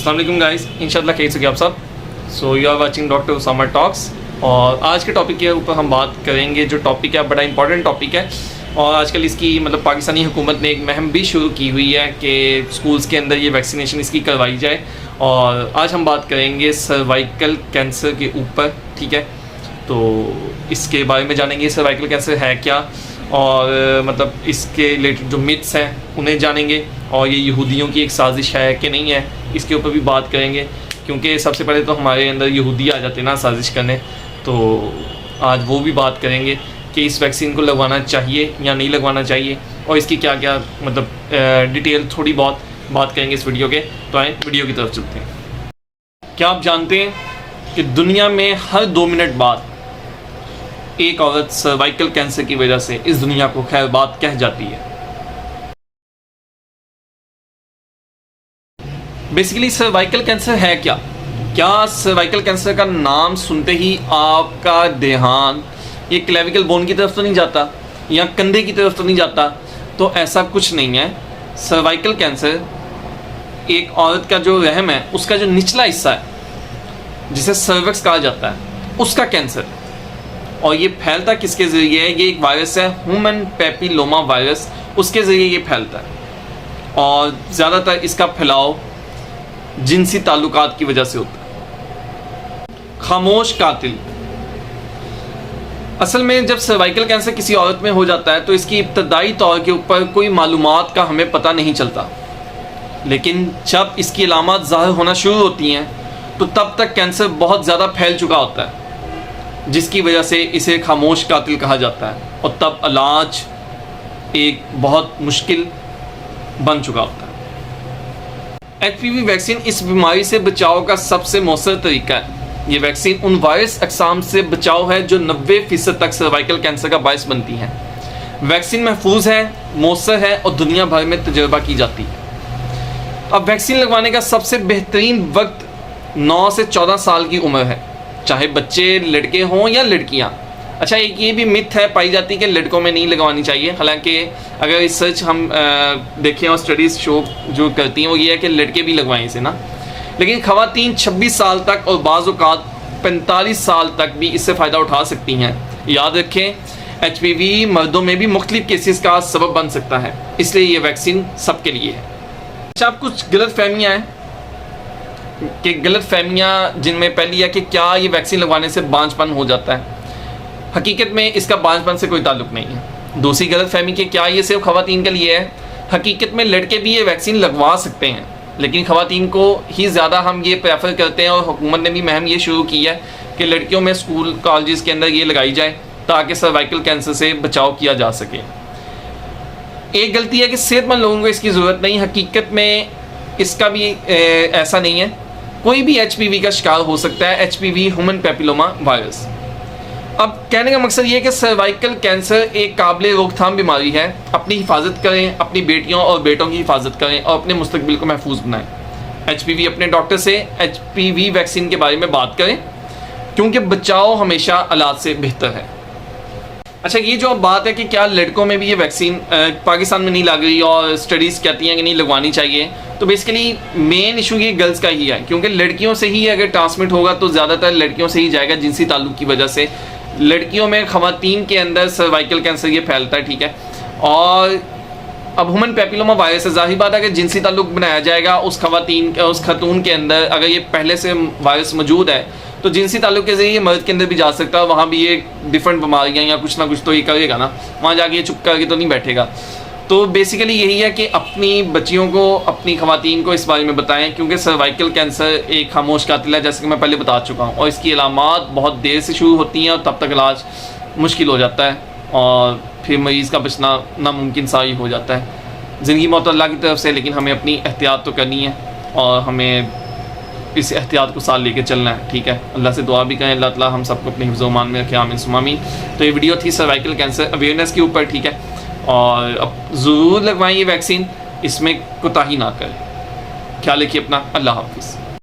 अस्सलाम वालेकुम गाइस, इंशाल्लाह कैसे हो आप सब। So you are watching doctor Usama talks और आज के टॉपिक के ऊपर हम बात करेंगे। जो टॉपिक है बड़ा इंपॉर्टेंट टॉपिक है और आजकल इसकी पाकिस्तानी हुकूमत ने एक मुहिम भी शुरू की हुई है कि स्कूल्स के अंदर ये वैक्सीनेशन इसकी करवाई जाए। और आज हम बात करेंगे सर्वाइकल कैंसर के ऊपर, ठीक है। तो इसके बारे में जानेंगे सर्वाइकल कैंसर है क्या और इसके रिलेटेड जो मिथ्स हैं उन्हें जानेंगे और ये यहूदियों की एक साजिश है कि नहीं है, इसके ऊपर भी बात करेंगे। क्योंकि सबसे पहले तो हमारे अंदर यहूदी आ जाते हैं ना साजिश करने, तो आज वो भी बात करेंगे कि इस वैक्सीन को लगवाना चाहिए या नहीं लगवाना चाहिए और इसकी क्या क्या डिटेल थोड़ी बहुत बात करेंगे इस वीडियो के। तो आए वीडियो की तरफ चलते हैं। क्या आप जानते हैं कि दुनिया में हर 2 मिनट बाद एक औरत सर्वाइकल कैंसर की वजह से इस दुनिया को खैरबाद कह जाती है। बेसिकली सर्वाइकल कैंसर है क्या? क्या सर्वाइकल कैंसर का नाम सुनते ही आपका ध्यान ये क्लेविकल बोन की तरफ तो नहीं जाता या कंधे की तरफ तो नहीं जाता? तो ऐसा कुछ नहीं है। सर्वाइकल कैंसर एक औरत का जो रहम है उसका जो निचला हिस्सा है जिसे सर्विक्स कहा जाता है, उसका कैंसर। और ये फैलता किसके ज़रिए है? ये एक वायरस है, ह्यूमन पैपिलोमा वायरस, उसके ज़रिए ये फैलता है और ज़्यादातर इसका फैलाव जिनसी ताल्लुकात की वजह से होता है। खामोश कातिल। असल में जब सर्वाइकल कैंसर किसी औरत में हो जाता है तो इसकी इब्तदाई तौर के ऊपर कोई मालूमात का हमें पता नहीं चलता, लेकिन जब इसकी अलामत ज़ाहिर होना शुरू होती हैं तो तब तक कैंसर बहुत ज़्यादा फैल चुका होता है, जिसकी वजह से इसे खामोश कातिल कहा जाता है और तब इलाज एक बहुत मुश्किल बन चुका होता है। HPV वैक्सीन इस बीमारी से बचाव का सबसे मौसर तरीका है। ये वैक्सीन उन वायरस अक़साम से बचाव है जो 90% तक सर्वाइकल कैंसर का बायस बनती हैं। वैक्सीन महफूज है, मौसर है और दुनिया भर में तजर्बा की जाती है। अब वैक्सीन लगवाने का सबसे बेहतरीन वक्त 9 से 14 साल की उम्र है, चाहे बच्चे लड़के हों या लड़कियां। अच्छा, एक ये भी मिथ है पाई जाती है कि लड़कों में नहीं लगवानी चाहिए। हालांकि अगर रिसर्च हम देखें और स्टडीज़ शो जो करती हैं वो ये है कि लड़के भी लगवाएं इसे ना, लेकिन ख़वातीन 26 साल तक और बाज़ औक़ात 45 साल तक भी इससे फ़ायदा उठा सकती हैं। याद रखें, HPV मर्दों में भी मुख्तलिफ केसेस का सबब बन सकता है, इसलिए ये वैक्सीन सबके लिए है। अच्छा, अब कुछ गलत फहमियाँ हैं कि गलत फहमियाँ जिनमें पहली है कि क्या ये वैक्सीन लगवाने से बांझपन हो जाता है। हकीकत में इसका बांझपन से कोई ताल्लुक़ नहीं है। दूसरी गलत फहमी कि क्या ये सिर्फ ख़वातीन के लिए है। हकीकत में लड़के भी ये वैक्सीन लगवा सकते हैं, लेकिन ख़वातीन को ही ज़्यादा हम ये प्रेफर करते हैं और हुकूमत ने भी मुहिम ये शुरू की है कि लड़कियों में स्कूल कॉलेज के अंदर ये लगाई जाए ताकि सर्वाइकल कैंसर से बचाव किया जा सके। एक गलती है कि सेहतमंद लोगों को इसकी ज़रूरत नहीं। हकीकत में इसका भी ऐसा नहीं है। कोई भी HPV का शिकार हो सकता है, HPV ह्यूमन पैपिलोमा वायरस। अब कहने का मकसद ये है कि सर्वाइकल कैंसर एक काबिल रोकथाम बीमारी है। अपनी हिफाजत करें, अपनी बेटियों और बेटों की हिफाजत करें और अपने मुस्तकबिल को महफूज बनाएं। HPV अपने डॉक्टर से HPV वैक्सीन के बारे में बात करें, क्योंकि बचाव हमेशा इलाज से बेहतर है। अच्छा, ये जो अब बात है कि क्या लड़कों में भी ये वैक्सीन पाकिस्तान में नहीं लग रही और स्टडीज़ कहती हैं कि नहीं लगवानी चाहिए, तो बेसिकली मेन इशू ये गर्ल्स का ही है, क्योंकि लड़कियों से ही अगर ट्रांसमिट होगा तो ज़्यादातर लड़कियों से ही जाएगा। जिनसी ताल्लुक़ की वजह से लड़कियों में ख़वातीन के अंदर सर्वाइकल कैंसर ये फैलता है, ठीक है। और अब ह्यूमन पैपिलोमा वायरस से ज़ाहिर बात है कि जिनसी ताल्लुक़ बनाया जाएगा उस खतून के अंदर। अगर ये पहले से वायरस मौजूद है तो जिनसी ताल्लुक़ के ज़रिए मर्द के अंदर भी जा सकता है, वहाँ भी ये डिफरेंट बीमारियाँ या कुछ ना कुछ तो ये करेगा ना, वहाँ जाके ये चुप करके तो नहीं बैठेगा। तो बेसिकली यही है कि अपनी बच्चियों को, अपनी ख़वातीन को इस बारे में बताएं, क्योंकि सर्वाइकल कैंसर एक खामोश कातिल है, जैसे कि मैं पहले बता चुका हूँ, और इसकी अलामात बहुत देर से शुरू होती हैं और तब तक इलाज मुश्किल हो जाता है और फिर मरीज़ का बचना नामुमकिन सा ही हो जाता है। ज़िंदगी मौत अल्लाह की तरफ से, लेकिन हमें अपनी एहतियात तो करनी है और हमें इस एहतियात को साथ लेके चलना है, ठीक है। अल्लाह से दुआ भी करें, अल्लाह ताला हम सबको अपने हिफ्ज़ मान में रखे, आमीन सुम्मा आमीन। तो ये वीडियो थी सर्वाइकल कैंसर अवेयरनेस के ऊपर, ठीक है। और अब ज़रूर लगवाएं ये वैक्सीन, इसमें कोताही ना करें। ख्याल रखिए अपना। अल्लाह हाफ़िज़।